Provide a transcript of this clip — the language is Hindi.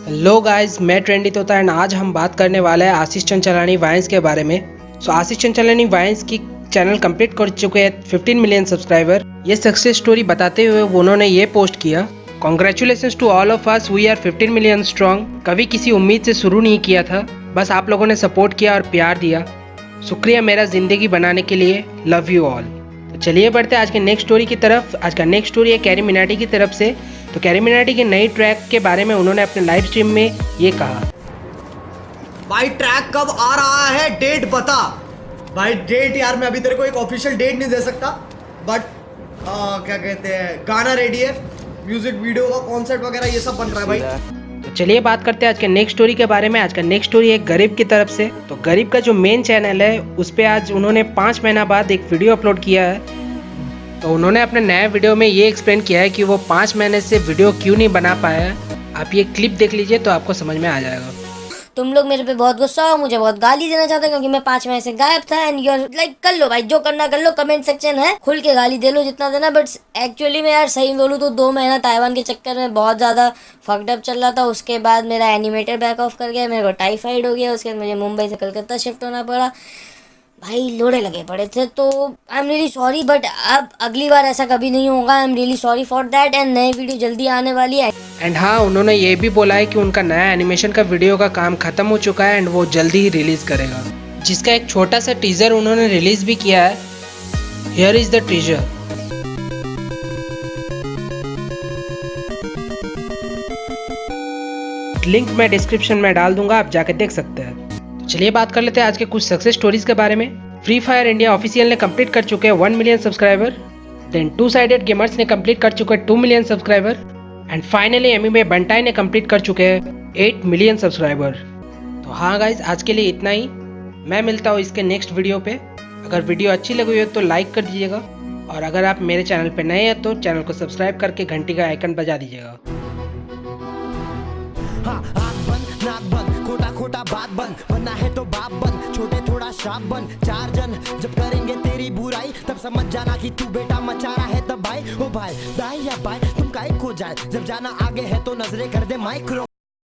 हेलो गाइस, मैं ट्रेंडी तोता एंड आज हम बात करने वाले हैं आशीष चंचलानी वाइन्स के बारे में। आशीष चंचलानी वाइन्स की चैनल कंप्लीट कर चुके हैं 15 मिलियन सब्सक्राइबर। ये सक्सेस स्टोरी बताते हुए उन्होंने ये पोस्ट किया, congratulations to all of us, we are 15 million strong. कभी किसी उम्मीद से शुरू नहीं किया था, बस आप लोगों ने सपोर्ट किया और प्यार दिया। शुक्रिया मेरा ज़िंदगी बनाने के लिए, लव यू ऑल। तो चलिए बढ़ते हैं आज के नेक्स्ट स्टोरी की तरफ। आज का नेक्स्ट स्टोरी है कैरी मिनाटी की तरफ से। तो कैरी मिनाटी के नई ट्रैक के बारे में उन्होंने अपने लाइव स्ट्रीम में ये कहा, भाई ट्रैक कब आ रहा है, डेट बता भाई। डेट यार मैं अभी तेरे को एक ऑफिशियल डेट नहीं दे सकता, बट क्या कहते हैं, गाना रेडी है, म्यूजिक वीडियो का कॉन्सेप्ट वगैरह ये सब बन रहा है भाई। तो चलिए बात करते हैं आज के नेक्स्ट स्टोरी के बारे में। आज का नेक्स्ट स्टोरी है गरीब की तरफ से। तो गरीब का जो मेन चैनल है उस पर आज उन्होंने 5 महीना बाद एक वीडियो अपलोड किया है। तो उन्होंने अपने नए वीडियो में ये एक्सप्लेन किया है कि वो 5 महीने से वीडियो क्यों नहीं बना पाया है। आप ये क्लिप देख लीजिए तो आपको समझ में आ जाएगा। तुम लोग मेरे पे बहुत गुस्सा हो, मुझे बहुत गाली देना चाहते हो क्योंकि मैं 5 महीने से गायब था। एंड यूर लाइक कर लो भाई, जो करना कर लो, कमेंट सेक्शन है, खुल के गाली दे लो जितना देना। बट एक्चुअली में यार सही बोलूँ तो 2 महीना ताइवान के चक्कर में बहुत ज़्यादा फक्ड अप चल रहा था। उसके बाद मेरा एनिमेटर बैक ऑफ कर गया, मेरे को टाइफाइड हो गया। उसके बाद मुझे मुंबई से कलकत्ता शिफ्ट होना पड़ा भाई, लोड़े लगे पड़े थे। तो I am really sorry, but अब अगली बार ऐसा कभी नहीं होगा। I am really sorry for that. And नई वीडियो जल्दी आने वाली है। एंड हाँ, उन्होंने ये भी बोला है कि उनका नया एनिमेशन का वीडियो का काम खत्म हो चुका है एंड वो जल्दी ही रिलीज करेगा, जिसका एक छोटा सा टीजर उन्होंने रिलीज भी किया है। Here is the teaser. Link मैं डिस्क्रिप्शन में डाल दूंगा, आप जाके देख सकते हैं। तो चलिए बात कर लेते हैं आज के कुछ सक्सेस स्टोरीज के बारे में। फ्री फायर इंडिया ऑफिशियल ने कंप्लीट कर चुके हैं 1 million subscriber. Then two sided gamers ने कंप्लीट कर चुके हैं 2 million subscriber. And finally Emiway Bantai ने कंप्लीट कर चुके हैं 8 मिलियन सब्सक्राइबर। तो हाँ गाइज, आज के लिए इतना ही। मैं मिलता हूँ इसके नेक्स्ट वीडियो पे। अगर वीडियो अच्छी लगी हो तो लाइक कर दीजिएगा, और अगर आप मेरे चैनल पे नए हैं तो चैनल को सब्सक्राइब करके घंटी का आइकन बजा दीजिएगा। हाँ, आँख बंद, नाक बंद, खोटा खोटा बात बंद, बनना है तो बाप बन, छोटे थोड़ा शाप बन। 4 जन जब करेंगे तेरी बुराई तब समझ जाना कि तू बेटा मचा रहा है तबाही। ओ भाई दाई या बाई तुम काहे खो जाए, जब जाना आगे है तो नजरें कर दे माइक्रो।